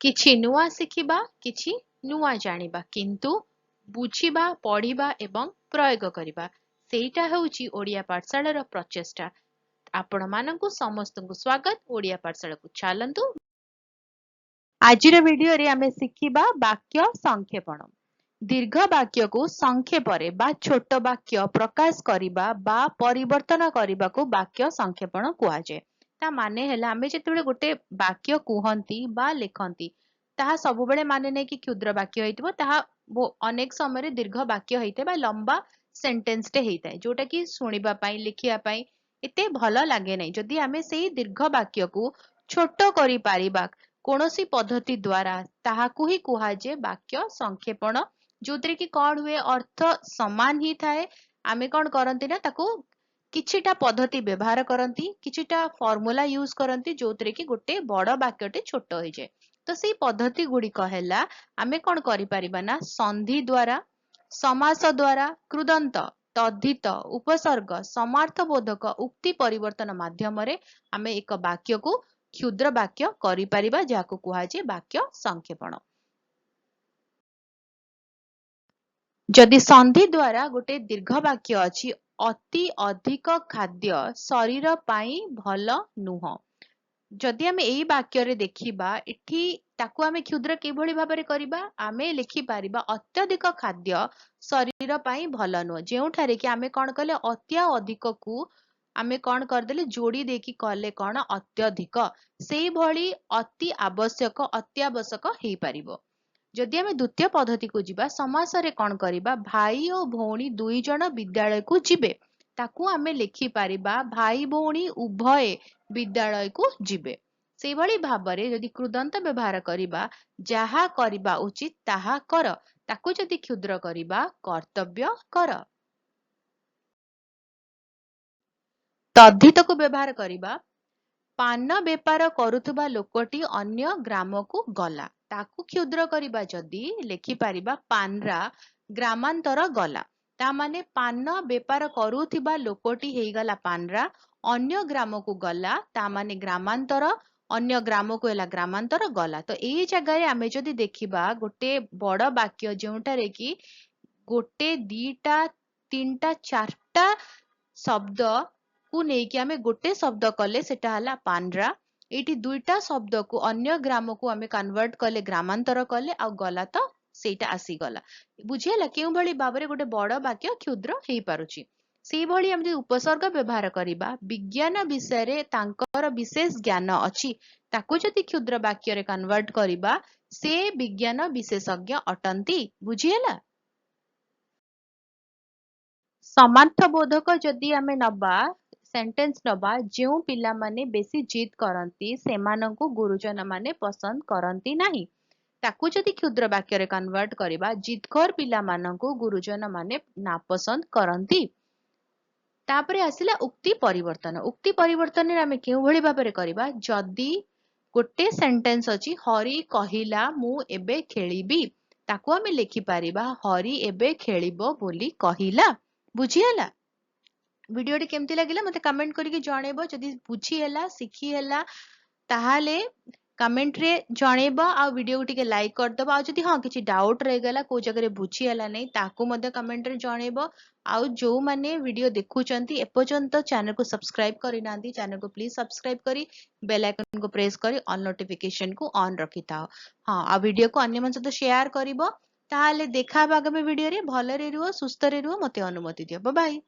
किछि नुआ शिखिबा किछि नुआ जानिबा किंतु बुझिबा पढ़िबा एवं प्रयोग करिबा सेटा हेउची ओडिया पाठशालार प्रचेष्टा। आपण मानंकु समस्तंकु स्वागत ओडिया पाठशाला को चलंतु। आजिर वीडियो रे आमे शिखिबा वाक्य संक्षेपण। दीर्घ वाक्य को संक्षेपरे बा छोट वाक्य प्रकाश करिबा बा परिवर्तन करिबा को वाक्य संक्षेपण कुहा जाय। ता माने हैला आमे जेतेबेले गोटे वाक्य कुहंती बा लेखंती ताहा सब बेले माने नै कि क्षुद्र वाक्य हेतिबो, ताहा अनेक समय रे दीर्घ वाक्य हेइते बा लंबा सेंटेंस टे हेइताय जोटा कि सुनिबा पई लिखिया पई एते भलो लागे नै। जदि आमे सेही दीर्घ वाक्य को छोट करि पारिबा कोनोसी पद्धति द्वारा ताहाकु ही कुहा जे वाक्य संक्षेपण, जोतरे कि कौन हुए अर्थ समान ही थाए। आमे कौन करंती ना ताकू किछिटा पद्धति व्यवहार करंती, किछिटा फॉर्मूला यूज करंती जोतरे कि गोटे बड़ वाक्यटे छोट होई जाय। तो सेही पद्धति गुडी कहेला आमे कौन करि परिबा ना संधि द्वारा, समास द्वारा, कृदंत, तद्धित, उपसर्ग, समार्थबोधक, उक्ति परिवर्तन माध्यम रे आमे एक वाक्य को क्षुद्र वाक्य करि परिबा जाको कुहा जे वाक्य संक्षेपण। जदि संधि द्वारा गोटे दीर्घ वाक्य अछि अति अधिक खाद्य शरीर पाई भल नुह। जदि आमे एई वाक्य रे देखिबा एठी ताकू आमे क्षुद्र किभଳି भाबरे करिबा, आमे लिखि पारिबा अत्यधिक खाद्य शरीर पाई भल नुह। जेउठारे कि आमे कोन कले अत्या अधिक को आमे कोन करदेले जोड़ी देकी कले कोन अत्यधिक, सेई भଳି अति आवश्यक अत्यावश्यक हेई पारिबो। जदि आमे द्वितीय पद्धति को जिबा समास रे कोन करिबा भाई और भौणी दुई जण विद्यालय को जिबे, ताकू आमे लिखि पारिबा भाई भौणी उभय विद्यालय को जिबे। सेई भଳି भाबरे जदि कृदंत व्यवहार करिबा जाहा करिबा उचित ताहा कर, ताकू जदि क्षुद्र करिबा कर्तव्य कर। तद्धित को व्यवहार करिबा पान बेपार करुथुबा लोकटी अन्य ग्राम को गला, ताकू क्षुद्र करिबा जदि लिखि पारिबा पानरा ग्रामांतर गला। ता माने पान बेपार करुथिबा लोकटी हेइगला पानरा, अन्य ग्राम को गला ता माने ग्रामांतर, अन्य ग्राम को एला ग्रामांतर गला। तो एई जगह रे आमे जदि देखिबा गोटे बड़ वाक्य जेउटारे कि गोटे दीटा तीनटा चारटा शब्द को नेकी आमे गोटे शब्द कले सेटा हला पानरा। एठी दुईटा शब्द को अन्य ग्राम को आमे कन्वर्ट कले ग्रामांतर कले आ गला तो सेटा आसी गला। बुझियला केउ भଳି भाबरे गोटे बड़ वाक्य क्षुद्र हेई पारुची। सेई भଳି आमे उपसर्ग व्यवहार करिबा विज्ञान विषय रे तांकर विशेष ज्ञान अछि, ताकू जदि क्षुद्र वाक्य रे कन्वर्ट करिबा से विज्ञान विशेषज्ञ अटंती। बुझियला। समार्थबोधक जदि आमे नबा सेंटेंस नबा जेउ पिला माने बेसी जिद करंती सेमानंकु गुरुजन माने पसंद करंती नाही, ताकू जदि क्षुद्र वाक्य रे कन्वर्ट करिबा जिदखोर पिला मानंकु गुरुजन माने नापसंद करंती। तापरे आसिला उक्ति परिवर्तन। उक्ति परिवर्तन रे आमे केउ भଳି भाबरे करिबा जदि गोटे सेंटेंस अछि हरि कहिला मु एबे खेलिबी, ताकू आमे लिखि पारिबा हरि एबे खेलिबो बोली कहिला। बुझियला। वीडियो टी केमती लागिला मते कमेंट करके जणेबो। जदि बुझी हैला सिखी हैला ताहाले कमेंट रे जणेबो आ वीडियो टिके लाइक कर दबो। आ जदि हां किछि डाउट रह गला को जगह रे बुझी हैला नै ताकू मते कमेंट रे जणेबो। आ जो माने वीडियो देखुचंती एपर्यंत चैनल को सब्सक्राइब करि नांती चैनल को प्लीज सब्सक्राइब करी बेल आइकन को प्रेस करी ऑल नोटिफिकेशन को ऑन रखिताओ। हां आ वीडियो को अन्य मन सहित शेयर करिवो। ताहाले देखा आगामी वीडियो रे भले रे रुहो सुस्थ रे रुहो मते अनुमति दियो। Bye bye.